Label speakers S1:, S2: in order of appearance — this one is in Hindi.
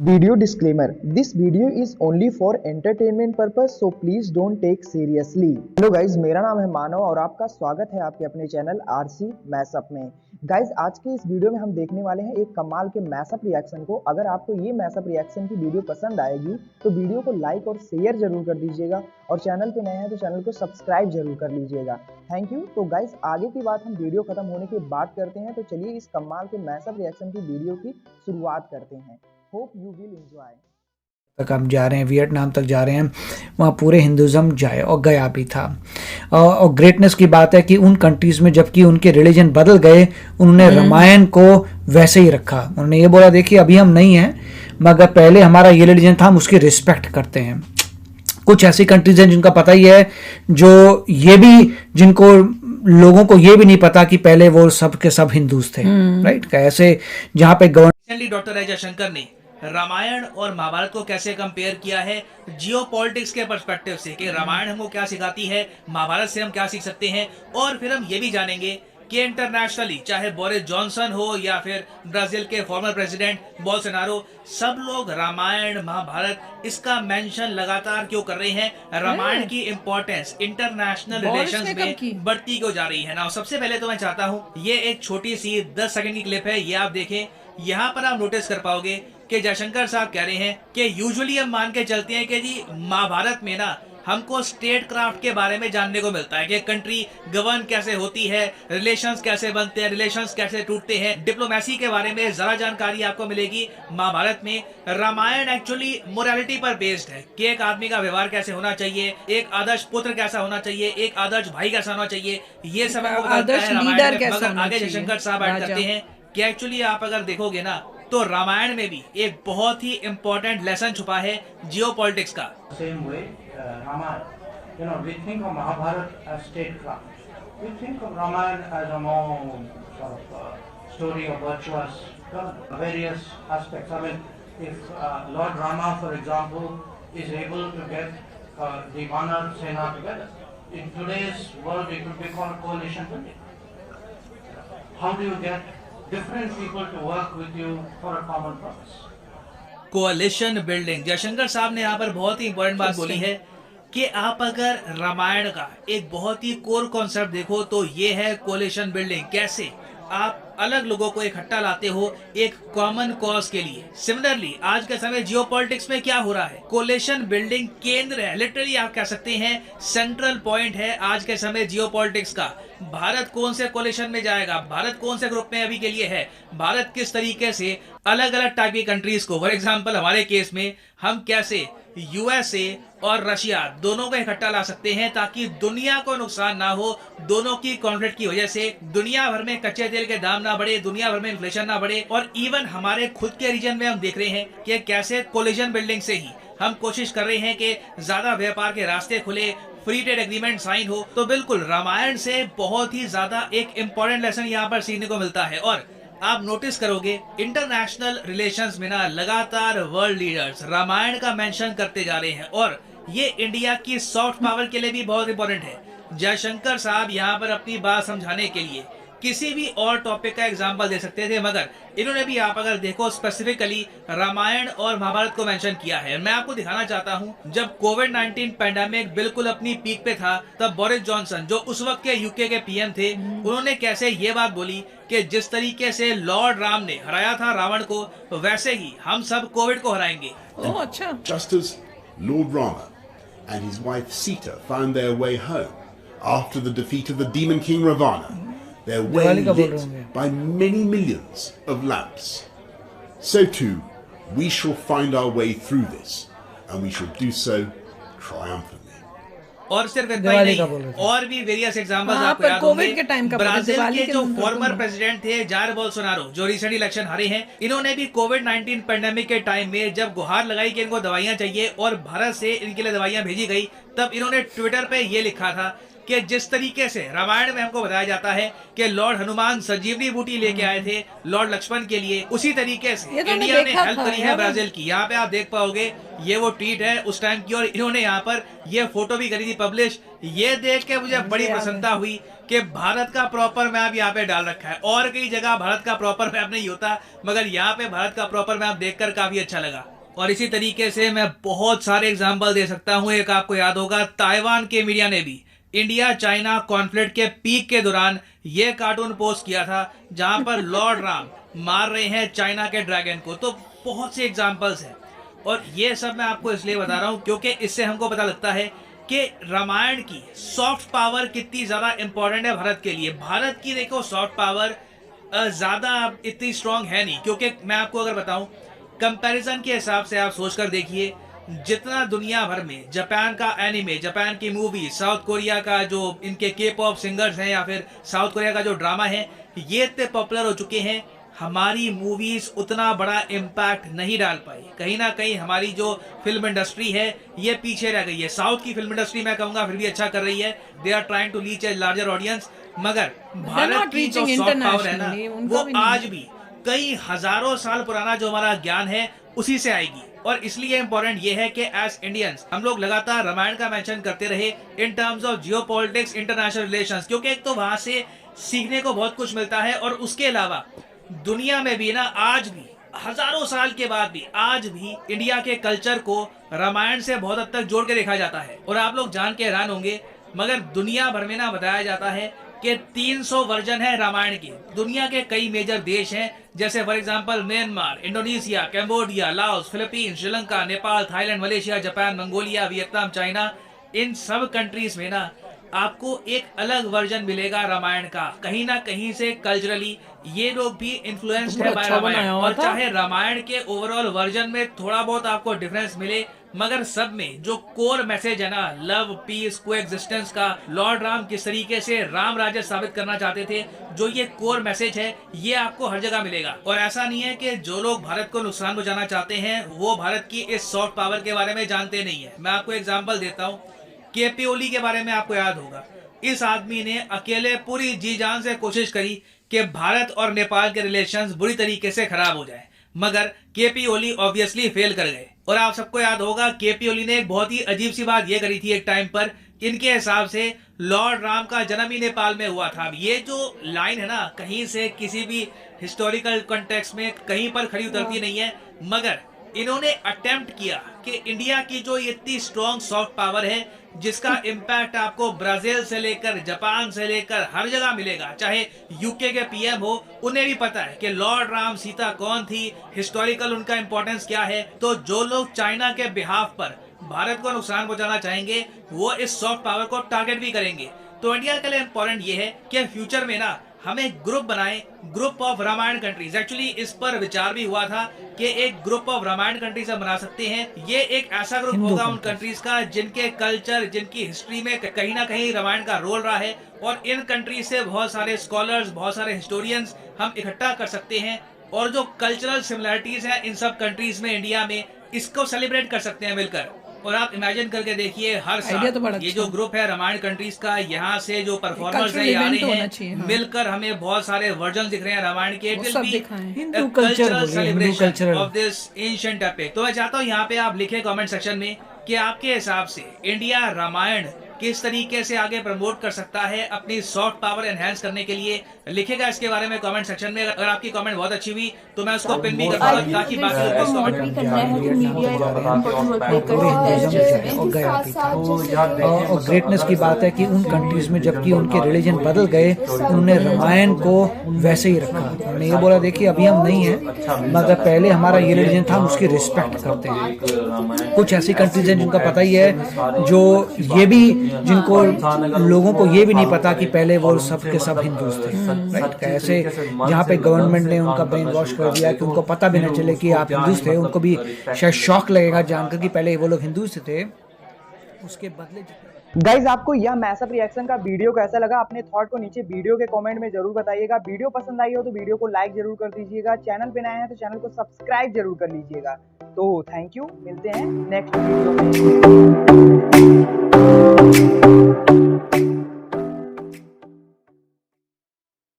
S1: Video disclaimer: This video is only for entertainment purpose, so please don't take seriously. Hello guys, मेरा नाम है मानव और आपका स्वागत है आपके अपने चैनल आरसी मैशअप में। गाइज, आज के इस वीडियो में हम देखने वाले हैं एक कमाल के मैशअप रिएक्शन को। अगर आपको ये मैशअप रिएक्शन की वीडियो पसंद आएगी तो वीडियो को लाइक और शेयर जरूर कर दीजिएगा और चैनल पे नए हैं तो चैनल को सब्सक्राइब जरूर कर लीजिएगा। Thank you. तो गाइज, आगे की बात हम वीडियो खत्म होने के बाद करते हैं, तो चलिए इस कमाल के मैशअप रिएक्शन की वीडियो की शुरुआत करते हैं। Hope you will enjoy.
S2: तक हम जा रहे हैं, वियतनाम तक जा रहे हैं, वहाँ पूरे हिंदुज़म जाए और गया भी था। और ग्रेटनेस की बात है कि उन कंट्रीज़ में जबकि उनके रिलीजन बदल गए, उन्होंने रामायण को वैसे ही रखा। उन्होंने ये बोला, देखिए अभी हम नहीं हैं, मगर पहले हमारा ये रिलीजन था, हम उसकी रिस्पेक्ट करते हैं। कुछ ऐसी कंट्रीज हैं जिनका पता ही है, जो ये भी, जिनको लोगों को ये भी नहीं पता कि पहले वो सब के सब हिंदूज थे, राइट। कैसे जहाँ पे
S3: रिसेंटली डॉक्टर एस जयशंकर ने रामायण और महाभारत को कैसे कंपेयर किया है जियोपॉलिटिक्स के पर्सपेक्टिव से, कि रामायण हमको क्या सिखाती है, महाभारत से हम क्या सीख सकते हैं। और फिर हम ये भी जानेंगे कि इंटरनेशनली चाहे बोरिस जॉनसन हो या फिर ब्राजील के फॉर्मर प्रेसिडेंट बोल्सोनारो, सब लोग रामायण महाभारत इसका मेंशन लगातार क्यों कर रहे हैं। रामायण की इंपॉर्टेंस इंटरनेशनल रिलेशंस में बढ़ती क्यों जा रही है ना। सबसे पहले तो मैं चाहता हूँ, ये एक छोटी सी 10 सेकंड की क्लिप है, ये आप देखें। यहाँ पर आप नोटिस कर पाओगे कि जयशंकर साहब कह रहे हैं कि यूजुअली हम मान के चलते हैं कि जी महाभारत में ना हमको स्टेट क्राफ्ट के बारे में जानने को मिलता है कि कंट्री गवर्न कैसे होती है, रिलेशंस कैसे बनते हैं, रिलेशंस कैसे टूटते हैं, डिप्लोमेसी के बारे में जरा जानकारी आपको मिलेगी महाभारत में। रामायण एक्चुअली मोरालिटी पर बेस्ड है कि एक आदमी का व्यवहार कैसे होना चाहिए, एक आदर्श पुत्र कैसा होना चाहिए, एक आदर्श भाई कैसा होना चाहिए, ये सब हमको बताता है रामायण में। मगर आगे जयशंकर साहब ऐड करते हैं कि एक्चुअली आप अगर देखोगे ना तो रामायण में भी एक बहुत ही इंपॉर्टेंट लेसन छुपा है जियोपॉलिटिक्स का।
S4: Same way, Ramayana. We think of Mahabharata as statecraft. We think of Ramayana as a more sort of story of virtuous various aspects. I mean, if Lord Rama, for example, is able to get the Vanar Sena together, in today's world it would be called coalition building. How do you get different people to work with you for a common purpose?
S3: कोalition building. Jaishankar साहब ने यहाँ पर बहुत ही इंपॉर्टेंट बात बोली है कि आप अगर रामायण का एक बहुत ही कोर कॉन्सेप्ट देखो तो ये है कोलिशन बिल्डिंग। कैसे आप अलग लोगों को इकट्ठा लाते हो एक कॉमन कॉज के लिए। सिमिलरली आज के समय जियोपॉलिटिक्स में क्या हो रहा है, कोलिशन बिल्डिंग केंद्र है, लिटरली आप कह सकते हैं सेंट्रल पॉइंट है आज के समय जियोपॉलिटिक्स का। भारत कौन से कोलिशन में जाएगा, भारत कौन से ग्रुप में अभी के लिए है, भारत किस तरीके से अलग अलग टाइप की कंट्रीज को, फॉर एग्जांपल हमारे केस में हम कैसे यूएसए और रशिया दोनों को इकट्ठा ला सकते हैं ताकि दुनिया को नुकसान ना हो। दोनों की कॉन्फ्लिक्ट की वजह से दुनिया भर में कच्चे तेल के दाम ना बढ़े, दुनिया भर में इन्फ्लेशन ना बढ़े। और इवन हमारे खुद के रीजन में हम देख रहे हैं कि कैसे कोलिशन बिल्डिंग से ही हम कोशिश कर रहे हैं कि ज्यादा व्यापार के रास्ते खुले, फ्री ट्रेड एग्रीमेंट साइन हो। तो बिल्कुल रामायण से बहुत ही ज्यादा एक इंपॉर्टेंट लेसन यहाँ पर सीखने को मिलता है। और आप नोटिस करोगे इंटरनेशनल रिलेशंस में ना लगातार वर्ल्ड लीडर्स रामायण का मेंशन करते जा रहे हैं और ये इंडिया की सॉफ्ट पावर के लिए भी बहुत इंपॉर्टेंट है। जयशंकर साहब यहाँ पर अपनी बात समझाने के लिए किसी भी और टॉपिक का एग्जांपल दे सकते थे, मगर इन्होंने भी आप अगर देखो स्पेसिफिकली रामायण और महाभारत को मेंशन किया है। मैं आपको दिखाना चाहता हूँ, जब कोविड-19 पैंडेमिक बिल्कुल अपनी पीक पे था, तब बोरिस जॉनसन जो उस वक्त के यूके के पीएम थे, उन्होंने कैसे ये बात बोली कि जिस तरीके से लॉर्ड राम ने हराया था रावण को, वैसे ही हम सब कोविड को हराएंगे।
S2: अच्छा।
S5: Just as Lord Rama and his wife Sita found their way home after the defeat of the demon king Ravana, their way lit by many millions of lamps, so too we shall find our way through this, and we shall do so triumphantly.
S3: और सिर्फ इतना ही नहीं, और भी वेरियस एग्जांपल्स आपको याद होंगे। ब्राजील के जो फॉर्मर प्रेसिडेंट थे जायर बोल्सोनारो, जो रिसेंटली इलेक्शन हारे हैं, इन्होंने भी कोविड-19 पैंडेमिक के टाइम में जब गुहार लगाई कि इनको दवाइयां चाहिए और भारत से इनके लिए दवाइयां भेजी गई, तब इन्होंने ट्विटर पे ये लिखा था कि जिस तरीके से रामायण में हमको बताया जाता है कि लॉर्ड हनुमान संजीवनी बूटी लेके आए थे लॉर्ड लक्ष्मण के लिए, उसी तरीके से इंडिया ने हेल्प करी है ब्राजील की। यहाँ पे आप देख पाओगे ये वो ट्वीट है उस टाइम की, और इन्होंने यहाँ पर ये फोटो भी करी थी पब्लिश। ये देख के मुझे बड़ी प्रसन्नता हुई कि भारत का प्रॉपर मैप यहाँ पे डाल रखा है। और कई जगह भारत का प्रॉपर मैप नहीं होता, मगर यहाँ पे भारत का प्रॉपर मैप देखकर काफी अच्छा लगा। और इसी तरीके से मैं बहुत सारे एग्जाम्पल दे सकता हूँ। एक आपको याद होगा, ताइवान के मीडिया ने भी इंडिया चाइना कॉन्फ्लिक्ट के पीक के दौरान ये कार्टून पोस्ट किया था, जहां पर लॉर्ड राम मार रहे हैं चाइना के ड्रैगन को। तो बहुत से एग्जाम्पल्स हैं, और ये सब मैं आपको इसलिए बता रहा हूं क्योंकि इससे हमको पता लगता है कि रामायण की सॉफ्ट पावर कितनी ज्यादा इंपॉर्टेंट है भारत के लिए। भारत की देखो सॉफ्ट पावर ज्यादा इतनी स्ट्रांग है नहीं, क्योंकि मैं आपको अगर बताऊं कंपैरिजन के हिसाब से आप सोचकर देखिए, जितना दुनिया भर में जापान का एनिमे, जापान की मूवी, साउथ कोरिया का जो इनके के पॉप सिंगर्स हैं, या फिर साउथ कोरिया का जो ड्रामा है, ये इतने पॉपुलर हो चुके हैं, हमारी मूवीज उतना बड़ा इम्पैक्ट नहीं डाल पाई। कहीं ना कहीं हमारी जो फिल्म इंडस्ट्री है ये पीछे रह गई है। साउथ की फिल्म इंडस्ट्री मैं कहूंगा फिर भी अच्छा कर रही है, they are trying to reach a larger audience, मगर भारत की जो सॉफ्ट पावर है ना, वो आज भी कई हजारों साल पुराना जो हमारा ज्ञान है उसी से आएगी। और इसलिए इंपॉर्टेंट ये है कि एज इंडियंस हम लोग लगातार रामायण का मेंशन करते रहे in terms of geopolitics, international relations, क्योंकि एक तो वहां से सीखने को बहुत कुछ मिलता है, और उसके अलावा दुनिया में भी ना आज भी हजारों साल के बाद भी आज भी इंडिया के कल्चर को रामायण से बहुत हद तक जोड़ के देखा जाता है। और आप लोग जान के हैरान होंगे, मगर दुनिया भर में ना बताया जाता है कि 300 वर्जन है रामायण के। दुनिया के कई मेजर देश हैं, जैसे for example Myanmar, Indonesia, Cambodia, Laos, Philippines, Sri Lanka, Nepal, Thailand, Malaysia, Japan, Mongolia, Vietnam, China. इन सब कंट्रीज में ना आपको एक अलग वर्जन मिलेगा रामायण का। कहीं ना कहीं से कल्चरली ये लोग भी इन्फ्लुएंस्ड है बाय रामायण। और चाहे रामायण के ओवरऑल वर्जन में थोड़ा बहुत आपको डिफरेंस मिले, मगर सब में जो कोर मैसेज है ना, लव, पीस, कोएग्जिस्टेंस का, लॉर्ड राम किस तरीके से राम राज्य स्थापित करना चाहते थे, जो ये कोर मैसेज है ये आपको हर जगह मिलेगा। और ऐसा नहीं है कि जो लोग भारत को नुकसान पहुंचाना चाहते हैं वो भारत की इस सॉफ्ट पावर के बारे में जानते नहीं है। मैं आपको एग्जाम्पल देता हूँ, केपी ओली के बारे में आपको याद होगा। इस आदमी ने अकेले पूरी जी जान से कोशिश करी कि भारत और नेपाल के रिलेशंस बुरी तरीके से खराब हो जाए, मगर केपी ओली ऑब्वियसली फेल कर गए। और आप सबको याद होगा केपी ओली ने एक बहुत ही अजीब सी बात ये करी थी एक टाइम पर, इनके हिसाब से लॉर्ड राम का जन्म ही नेपाल में हुआ था। ये जो लाइन है ना, कहीं से किसी भी हिस्टोरिकल कॉन्टेक्स्ट में कहीं पर खड़ी उतरती नहीं है, मगर इन्होंने अटेम्प्ट किया कि इंडिया की जो इतनी स्ट्रॉन्ग सॉफ्ट पावर है, जिसका इम्पैक्ट आपको ब्राजील से लेकर जापान से लेकर हर जगह मिलेगा। चाहे यूके के पीएम हो, उन्हें भी पता है कि लॉर्ड राम सीता कौन थी, हिस्टोरिकल उनका इंपॉर्टेंस क्या है। तो जो लोग चाइना के बिहाफ पर भारत को नुकसान पहुंचाना चाहेंगे वो इस सॉफ्ट पावर को टारगेट भी करेंगे। तो इंडिया के लिए इंपॉर्टेंट ये है कि फ्यूचर में ना हमें ग्रुप बनाए, group of Ramayana countries. Actually इस पर विचार भी हुआ था कि एक ग्रुप ऑफ रामायण कंट्रीज हम बना सकते हैं। ये एक ऐसा ग्रुप होगा उन कंट्रीज का जिनके कल्चर, जिनकी हिस्ट्री में कहीं ना कहीं रामायण का रोल रहा है, और इन कंट्रीज से बहुत सारे स्कॉलर्स, बहुत सारे हिस्टोरियंस हम इकट्ठा कर सकते हैं, और जो कल्चरल सिमिलरिटीज हैं इन सब कंट्रीज में, इंडिया में, इसको सेलिब्रेट कर सकते हैं मिलकर। और आप इमेजिन करके देखिए, हर साल तो ये जो ग्रुप है रामायण कंट्रीज का, यहाँ से जो परफॉर्मर्स है आ रहे हैं, हाँ। मिलकर हमें बहुत सारे वर्जन दिख रहे हैं रामायण के।
S2: Hindu cultural celebration
S3: of this ancient epic. तो मैं चाहता हूँ यहाँ पे आप लिखे कमेंट सेक्शन में कि आपके हिसाब से इंडिया रामायण किस तरीके से आगे प्रमोट कर सकता है अपनी सॉफ्ट पावर एनहांस करने के लिए। लिखेगा इसके बारे में कमेंट सेक्शन में। अगर आपकी कमेंट बहुत अच्छी हुई तो मैं उसको पिन भी कर दूंगा ताकि बाकी लोग इस कमेंट।
S2: और ग्रेटनेस की बात है कि उन कंट्रीज में जबकि उनके रिलीजन बदल गए, उन्होंने रामायण को वैसे ही रखा। उन्होंने ये बोला देखिए अभी हम नहीं हैं, मगर पहले हमारा ये रिलीजन था, हम उसकी रिस्पेक्ट करते हैं। कुछ ऐसी कंट्रीज हैं जिनका पता ही है, जो ये भी, जिनको लोगों को ये भी नहीं पता कि पहले वो सब के सब हिंदूज थे, राइट। कैसे जहाँ पे गवर्नमेंट ने उनका ब्रेन वॉश कर दिया कि उनको पता भी न चले कि आप हिंदूज थे। उनको भी शायद शॉक लगेगा जानकर कि पहले वो लोग हिंदूज थे, उसके बदले।
S1: गाइज आपको यह मैसअप रिएक्शन का वीडियो कैसा लगा, अपने थॉट को नीचे वीडियो के कमेंट में जरूर बताइएगा। वीडियो पसंद आई हो तो वीडियो को लाइक जरूर कर दीजिएगा। चैनल पे नए हैं तो चैनल को सब्सक्राइब जरूर कर लीजिएगा। तो थैंक यू, मिलते हैं नेक्स्ट वीडियो में।